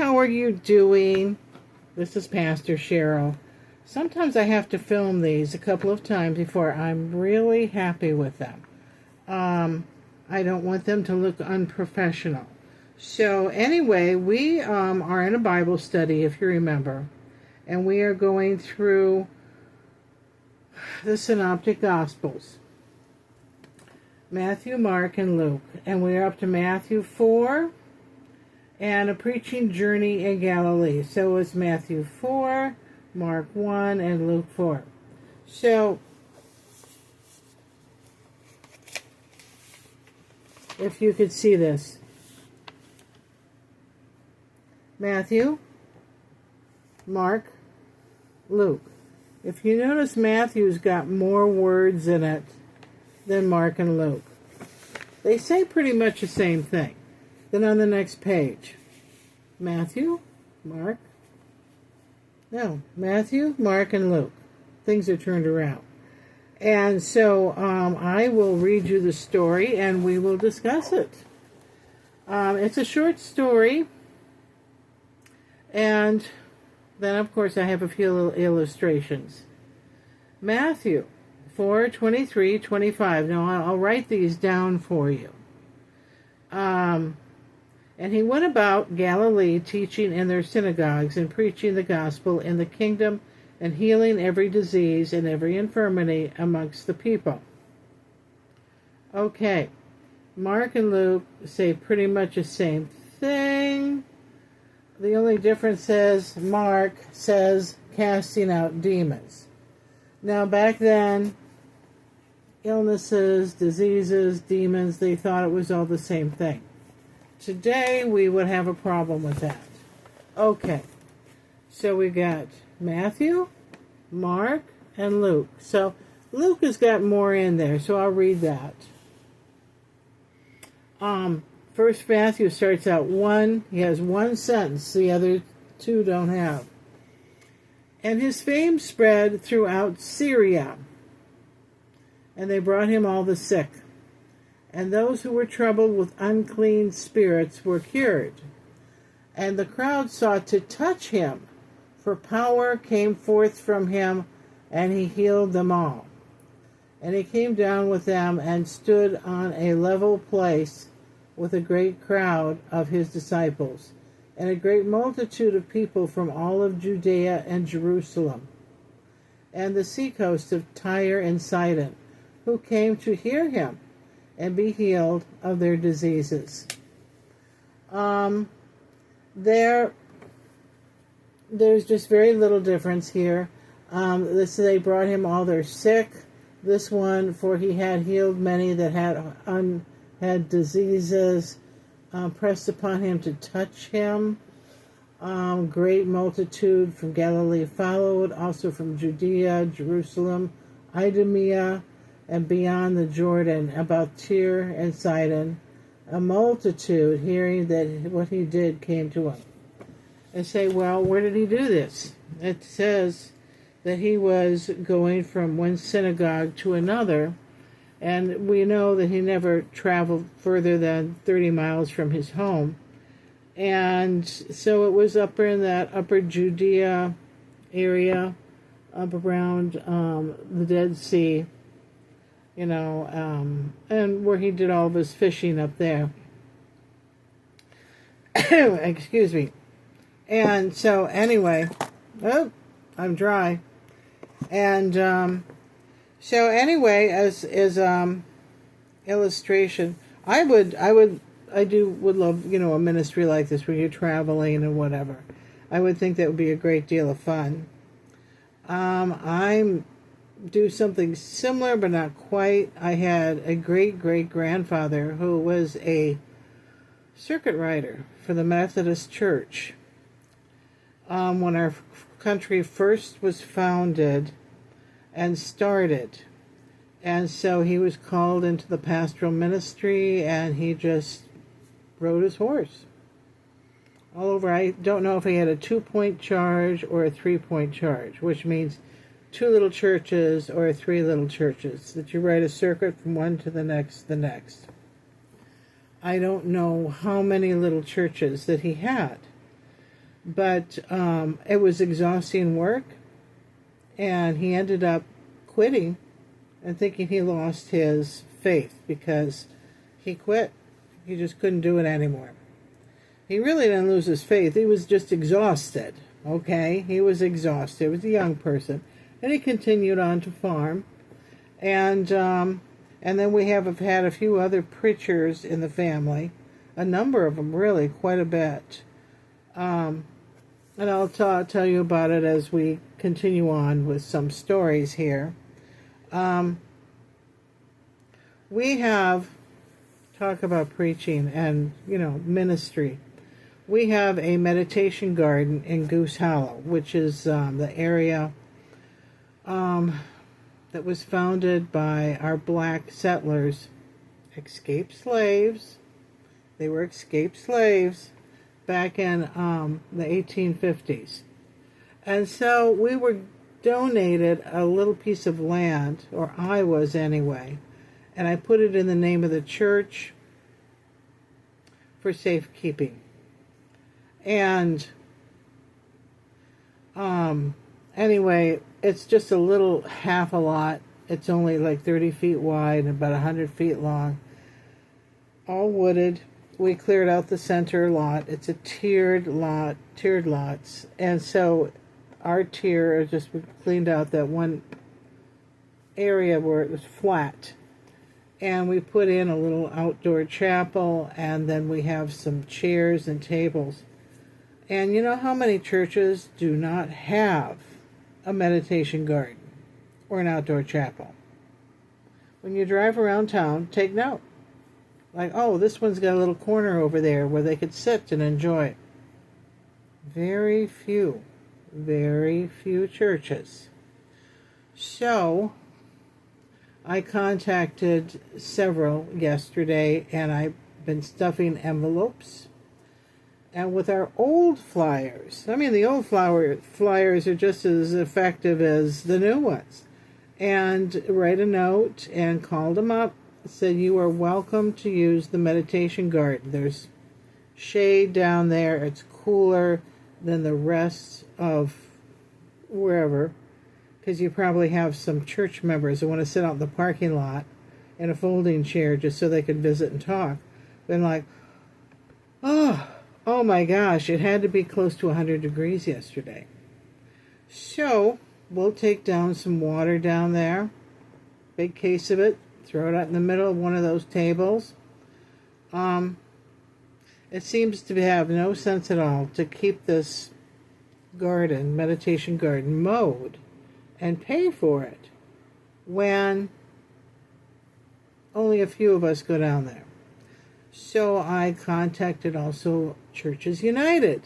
how are you doing? This is Pastor Cheryl. Sometimes I have to film these a couple of times before I'm really happy with them. I don't want them to look unprofessional. So anyway, we are in a Bible study, if you remember, and we are going through the Synoptic Gospels, Matthew, Mark, and Luke, and we are up to Matthew 4 and a preaching journey in Galilee. So it's Matthew 4, Mark 1, and Luke 4. So if you could see this. Matthew, Mark, Luke. If you notice, Matthew's got more words in it than Mark and Luke. They say pretty much the same thing. Then on the next page, Matthew, Mark, and Luke. Things are turned around. And so I will read you the story and we will discuss it. It's a short story. And then, of course, I have a few little illustrations. Matthew 4, 23, 25. Now, I'll write these down for you. And he went about Galilee, teaching in their synagogues and preaching the gospel in the kingdom and healing every disease and every infirmity amongst the people. Okay. Mark and Luke say pretty much the same thing. The only difference is Mark says casting out demons. Now back then, illnesses, diseases, demons, they thought it was all the same thing. Today we would have a problem with that. Okay, so we got Matthew, Mark, and Luke. So Luke has got more in there, so I'll read that. First, Matthew starts out he has one sentence, the other two don't have. And his fame spread throughout Syria, and they brought him all the sick. And those who were troubled with unclean spirits were cured. And the crowd sought to touch him, for power came forth from him, and he healed them all. And he came down with them and stood on a level place with a great crowd of his disciples, and a great multitude of people from all of Judea and Jerusalem, and the seacoast of Tyre and Sidon, who came to hear him and be healed of their diseases. There's just very little difference here. They brought him all their sick. This one, for he had healed many that had diseases, pressed upon him to touch him. Great multitude from Galilee followed, also from Judea, Jerusalem, Idumea, and beyond the Jordan, about Tyre and Sidon. A multitude, hearing that what he did, came to him. And say, well, where did he do this? It says that he was going from one synagogue to another, and we know that he never traveled further than 30 miles from his home. And so it was up in that upper Judea area, up around the Dead Sea, and where he did all of his fishing up there. Excuse me. And so anyway, I'm dry. And so anyway, as illustration, I would love, a ministry like this where you're traveling and whatever. I would think that would be a great deal of fun. I do something similar, but not quite. I had a great-great-grandfather who was a circuit rider for the Methodist Church. When our country first was founded and started. And so he was called into the pastoral ministry, and he just rode his horse all over. I don't know if he had a 2-point charge or a 3-point charge, which means 2 little churches or 3 little churches, that you ride a circuit from one to the next. I don't know how many little churches that he had. but it was exhausting work, and he ended up quitting and thinking he lost his faith because he quit. He just couldn't do it anymore. He really didn't lose his faith. He was just exhausted, okay? He was exhausted. He was a young person. And he continued on to farm. And then we have had a few other preachers in the family. A number of them, really, quite a bit. And I'll tell you about it as we continue on with some stories here. We have, talk about preaching and, ministry. We have a meditation garden in Goose Hollow, which is the area that was founded by our black settlers, escaped slaves. They were escaped slaves back in the 1850s. And so we were donated a little piece of land, or I was anyway, and I put it in the name of the church for safekeeping. And anyway, it's just a little half a lot. It's only like 30 feet wide and about 100 feet long. All wooded. We cleared out the center lot. It's a tiered lots. And so our tier just cleaned out that one area where it was flat. And we put in a little outdoor chapel, and then we have some chairs and tables. And you know how many churches do not have a meditation garden or an outdoor chapel? When you drive around town, take note. Like, oh, this one's got a little corner over there where they could sit and enjoy it. Very few churches. So, I contacted several yesterday, and I've been stuffing envelopes. And with our old flyers, the old flyers are just as effective as the new ones. And write a note and called them up. Said, you are welcome to use the meditation garden. There's shade down there. It's cooler than the rest of wherever. Because you probably have some church members who want to sit out in the parking lot in a folding chair just so they can visit and talk. Then like, oh my gosh, it had to be close to 100 degrees yesterday. So, we'll take down some water down there. Big case of it. Throw it out in the middle of one of those tables. It seems to have no sense at all to keep this garden, meditation garden, mowed and pay for it when only a few of us go down there. So I contacted also Churches United.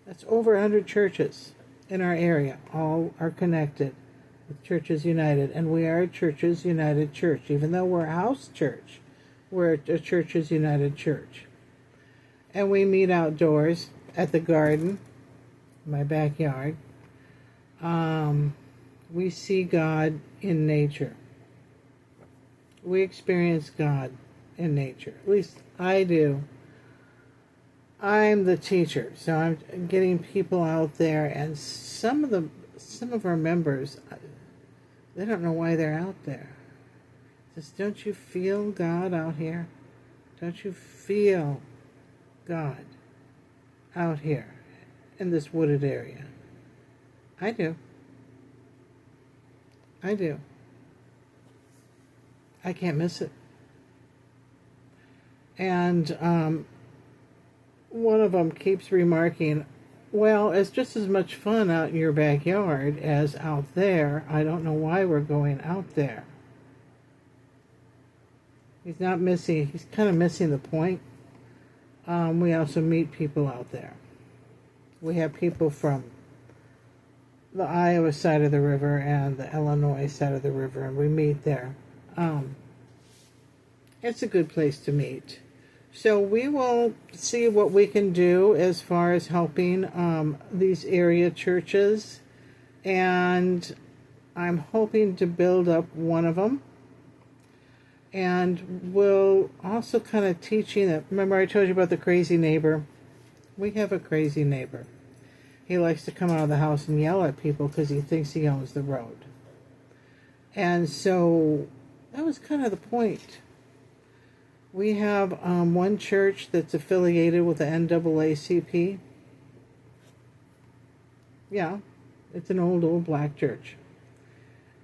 That's over 100 churches in our area. All are connected with Churches United. And we are a Churches United church. Even though we're a house church, we're a Churches United church. And we meet outdoors at the garden, my backyard. We see God in nature. We experience God in nature. At least I do. I'm the teacher, so I'm getting people out there, and some of our members, they don't know why they're out there. Just, don't you feel God out here? Don't you feel God out here in this wooded area? I do. I do. I can't miss it. And one of them keeps remarking, well, it's just as much fun out in your backyard as out there. I don't know why we're going out there. He's kind of missing the point. We also meet people out there. We have people from the Iowa side of the river and the Illinois side of the river, and we meet there. It's a good place to meet. So we will see what we can do as far as helping these area churches, and I'm hoping to build up one of them. And we'll also kind of teaching that. Remember I told you about the crazy neighbor? We have a crazy neighbor. he likes to come out of the house and yell at people because he thinks he owns the road. And so that was kind of the point. We have one church that's affiliated with the NAACP. Yeah, it's an old black church.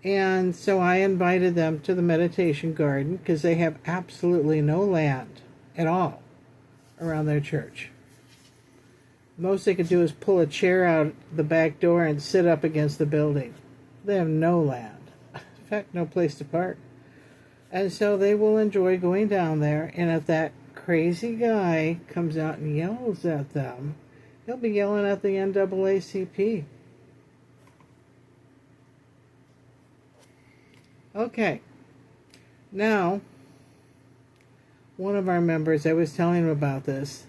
And so I invited them to the meditation garden because they have absolutely no land at all around their church. Most they could do is pull a chair out the back door and sit up against the building. They have no land. In fact, no place to park. And so they will enjoy going down there, and if that crazy guy comes out and yells at them, he'll be yelling at the NAACP. Okay. Now, one of our members, I was telling him about this,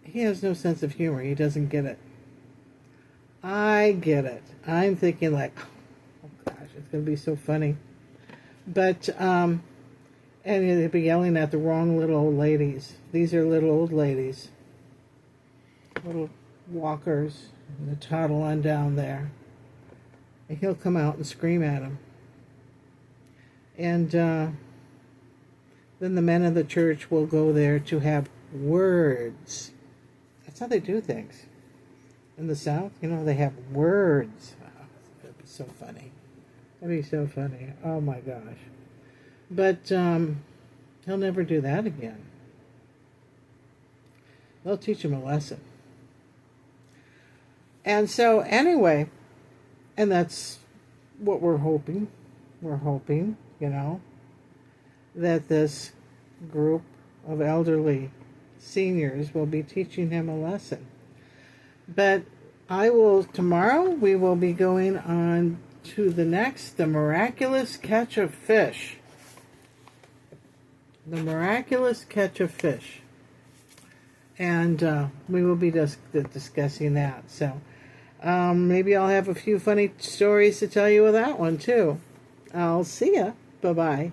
he has no sense of humor. He doesn't get it. I get it. I'm thinking like, oh gosh, it's going to be so funny. But, and he'll be yelling at the wrong little old ladies. These are little old ladies. Little walkers. And they toddle on down there. And he'll come out and scream at them. And then the men of the church will go there to have words. That's how they do things. In the South, they have words. Wow, that'd be so funny. That'd be so funny. Oh my gosh. But he'll never do that again. They'll teach him a lesson. And so anyway, and that's what we're hoping. We're hoping, that this group of elderly seniors will be teaching him a lesson. But tomorrow we will be going on to the miraculous catch of fish. The miraculous catch of fish. And we will be discussing that. So maybe I'll have a few funny stories to tell you with that one too. I'll see ya. Bye-bye.